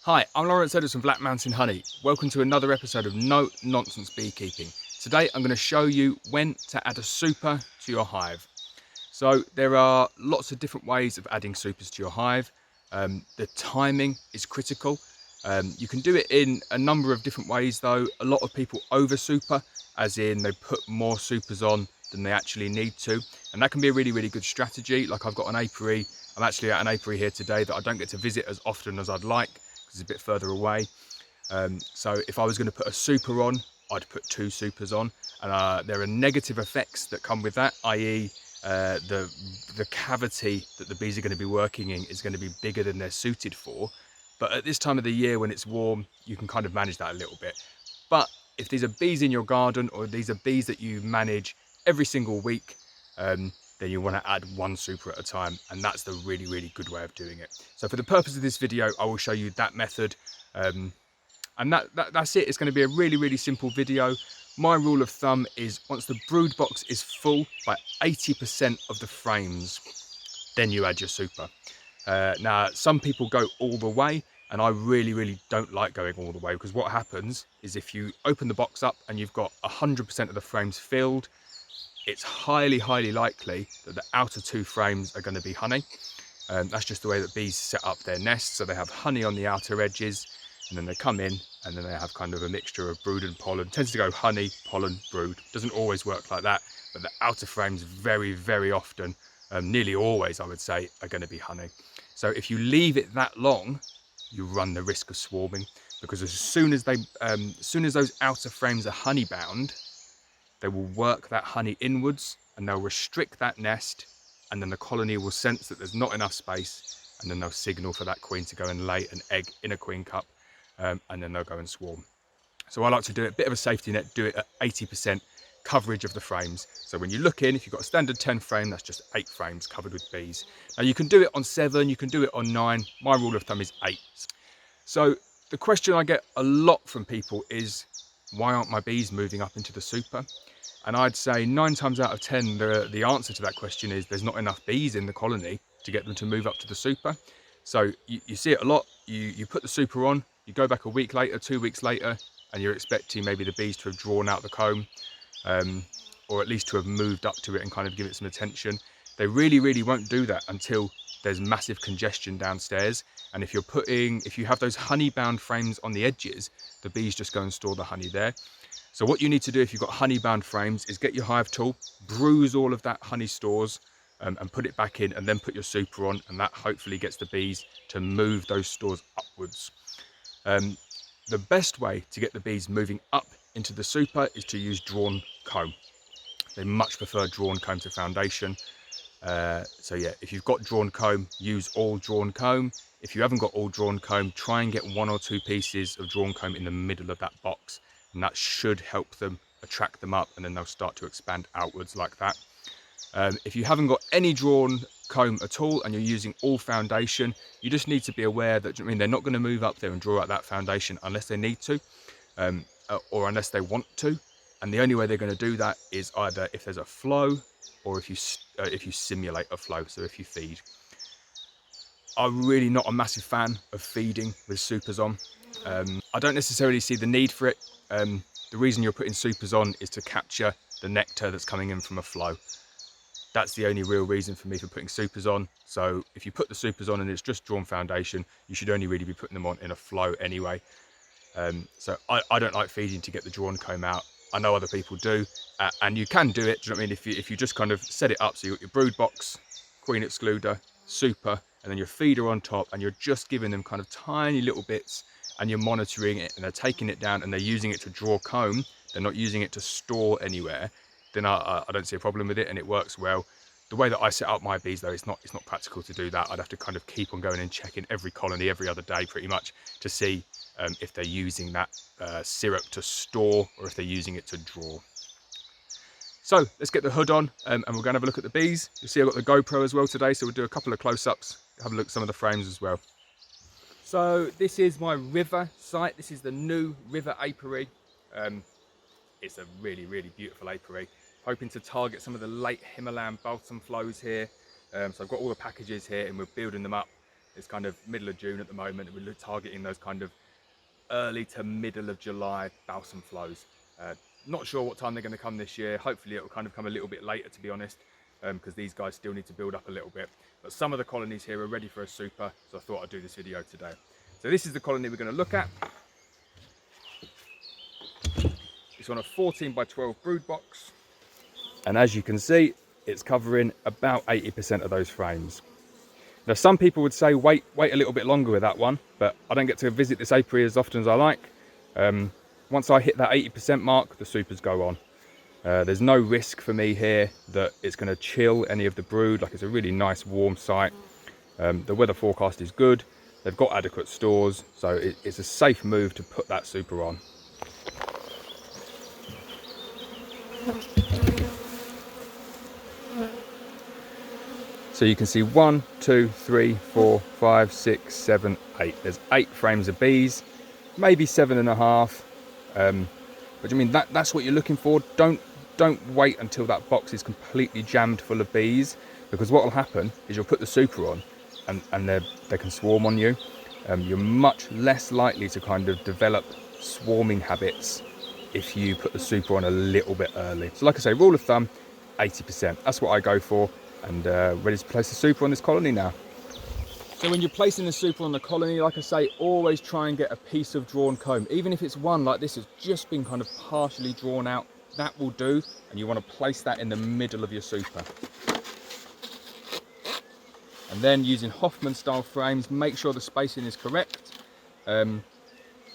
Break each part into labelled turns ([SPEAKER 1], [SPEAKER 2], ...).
[SPEAKER 1] Hi, I'm Lawrence Edwards from Black Mountain Honey. Welcome to another episode of No Nonsense Beekeeping. Today I'm going to show you when to add a super to your hive. So there are lots of different ways of adding supers to your hive. The timing is critical. You can do it in a number of different ways though. A lot of people over super, as in they put more supers on than they actually need to. And that can be a really, really good strategy. Like I've got an apiary. I'm actually at an apiary here today that I don't get to visit as often as I'd like, because it's a bit further away. So if I was going to put a super on, I'd put two supers on. And there are negative effects that come with that, i.e. The cavity that the bees are going to be working in is going to be bigger than they're suited for. But at this time of the year when it's warm, you can kind of manage that a little bit. But if these are bees in your garden, or these are bees that you manage every single week, then you want to add one super at a time, and that's the really, really good way of doing it. So for the purpose of this video, I will show you that method, and that's it. It's going to be a really, really simple video. My rule of thumb is once the brood box is full by 80% of the frames, then you add your super. Now, some people go all the way, and I really, really don't like going all the way, because what happens is if you open the box up and you've got 100% of the frames filled, it's highly, highly likely that the outer two frames are going to be honey. That's just the way that bees set up their nests. So they have honey on the outer edges, and then they come in, and then they have kind of a mixture of brood and pollen. It tends to go honey, pollen, brood. Doesn't always work like that, but the outer frames very, very often, nearly always I would say, are going to be honey. So if you leave it that long, you run the risk of swarming, because as soon as those outer frames are honey bound, they will work that honey inwards and they'll restrict that nest, and then the colony will sense that there's not enough space, and then they'll signal for that queen to go and lay an egg in a queen cup, and then they'll go and swarm. So I like to do it, a bit of a safety net, do it at 80% coverage of the frames. So when you look in, if you've got a standard 10 frame, that's just 8 frames covered with bees. Now you can do it on 7, you can do it on 9. My rule of thumb is 8. So the question I get a lot from people is, why aren't my bees moving up into the super? And I'd say 9 times out of 10, the answer to that question is there's not enough bees in the colony to get them to move up to the super. So you see it a lot. You put the super on, you go back a week later, 2 weeks later, and you're expecting maybe the bees to have drawn out the comb, or at least to have moved up to it and kind of give it some attention. They really, really won't do that until there's massive congestion downstairs. And if you have those honey bound frames on the edges, the bees just go and store the honey there. So what you need to do if you've got honey bound frames is get your hive tool, bruise all of that honey stores, and put it back in, and then put your super on, and that hopefully gets the bees to move those stores upwards. The best way to get the bees moving up into the super is to use drawn comb. They much prefer drawn comb to foundation. So yeah, if you've got drawn comb, use all drawn comb. If you haven't got all drawn comb, try and get 1 or 2 pieces of drawn comb in the middle of that box, and that should help them attract them up, and then they'll start to expand outwards like that. If you haven't got any drawn comb at all and you're using all foundation, you just need to be aware that, they're not going to move up there and draw out that foundation unless they need to, or unless they want to. And the only way they're going to do that is either if there's a flow, or if you simulate a flow, so if you feed. I'm really not a massive fan of feeding with supers on. I don't necessarily see the need for it. The reason you're putting supers on is to capture the nectar that's coming in from a flow. That's the only real reason for me for putting supers on. So if you put the supers on and it's just drawn foundation, you should only really be putting them on in a flow anyway. So I don't like feeding to get the drawn comb out. I know other people do, and you can do it. Do you know what I mean? If you just kind of set it up, so you've got your brood box, queen excluder, super, and then your feeder on top, and you're just giving them kind of tiny little bits, and you're monitoring it, and they're taking it down, and they're using it to draw comb. They're not using it to store anywhere. Then I don't see a problem with it, and it works well. The way that I set up my bees, though, it's not practical to do that. I'd have to kind of keep on going and checking every colony every other day, pretty much, to see if they're using that syrup to store, or if they're using it to draw. So let's get the hood on, and we're going to have a look at the bees. You'll see I've got the GoPro as well today, so we'll do a couple of close-ups, have a look at some of the frames as well. So this is my river site. This is the new river apiary. It's a really, really beautiful apiary. Hoping to target some of the late Himalayan balsam flows here. So I've got all the packages here, and we're building them up. It's kind of middle of June at the moment, and we're targeting those kind of early to middle of July balsam flows. Not sure what time they're going to come this year. Hopefully it will kind of come a little bit later, to be honest, because these guys still need to build up a little bit. But some of the colonies here are ready for a super, so I thought I'd do this video today. So this is the colony we're going to look at. It's on a 14 by 12 brood box. And as you can see, it's covering about 80% of those frames. Now, some people would say wait a little bit longer with that one, but I don't get to visit this apiary as often as I like. Once I hit that 80% mark, the supers go on. There's no risk for me here that it's going to chill any of the brood. Like, it's a really nice warm site. The weather forecast is good. They've got adequate stores, so it's a safe move to put that super on. So you can see 1, 2, 3, 4, 5, 6, 7, 8. There's 8 frames of bees, maybe 7.5. But I mean, that's what you're looking for. Don't wait until that box is completely jammed full of bees, because what will happen is you'll put the super on, and they can swarm on you. You're much less likely to kind of develop swarming habits if you put the super on a little bit early. So like I say, rule of thumb, 80%. That's what I go for, and ready to place the super on this colony now. So when you're placing the super on the colony, like I say, always try and get a piece of drawn comb. Even if it's one like this has just been kind of partially drawn out, that will do. And you want to place that in the middle of your super. And then using Hoffman style frames, make sure the spacing is correct, and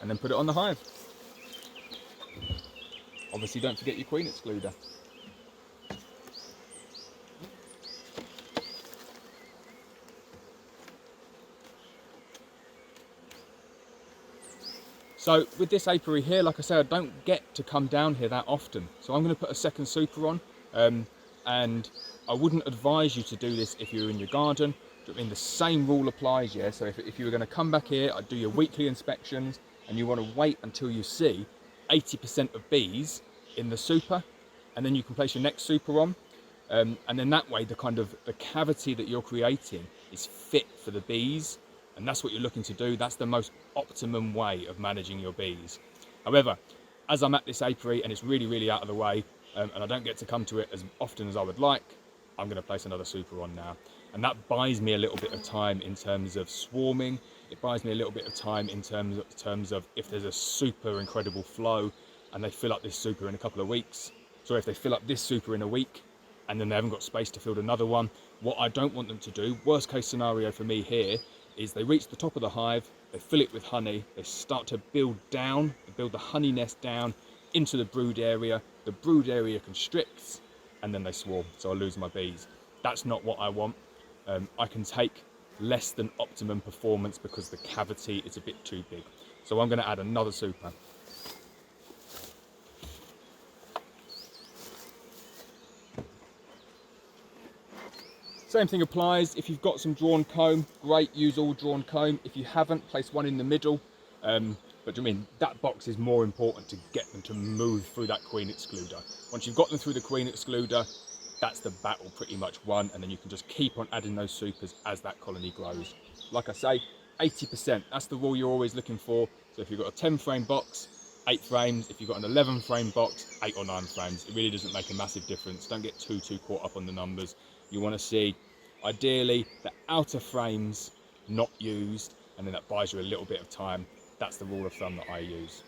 [SPEAKER 1] then put it on the hive. Obviously don't forget your queen excluder. So with this apiary here, like I said, I don't get to come down here that often. So I'm going to put a second super on, and I wouldn't advise you to do this if you're in your garden. I mean, the same rule applies, yeah? So if you were going to come back here, I'd do your weekly inspections, and you want to wait until you see 80% of bees in the super, and then you can place your next super on. And then that way, the cavity that you're creating is fit for the bees. And that's what you're looking to do. That's the most optimum way of managing your bees. However, as I'm at this apiary and it's really, really out of the way, and I don't get to come to it as often as I would like, I'm going to place another super on now. And that buys me a little bit of time in terms of swarming. It buys me a little bit of time in terms of if there's a super incredible flow and they fill up this super in a couple of weeks. So if they fill up this super in a week and then they haven't got space to fill another one, what I don't want them to do, worst case scenario for me here, is they reach the top of the hive, they fill it with honey, they start to build the honey nest down into the brood area constricts, and then they swarm, so I lose my bees. That's not what I want. I can take less than optimum performance because the cavity is a bit too big. So I'm going to add another super. Same thing applies. If you've got some drawn comb, great, use all drawn comb. If you haven't, place one in the middle. But I mean, that box is more important to get them to move through that queen excluder. Once you've got them through the queen excluder, that's the battle pretty much won, and then you can just keep on adding those supers as that colony grows. Like I say, 80%, that's the rule you're always looking for. So if you've got a 10 frame box, 8 frames. If you've got an 11 frame box, 8 or 9 frames. It really doesn't make a massive difference. Don't get too caught up on the numbers. You want to see, ideally, the outer frames not used, and then that buys you a little bit of time. That's the rule of thumb that I use.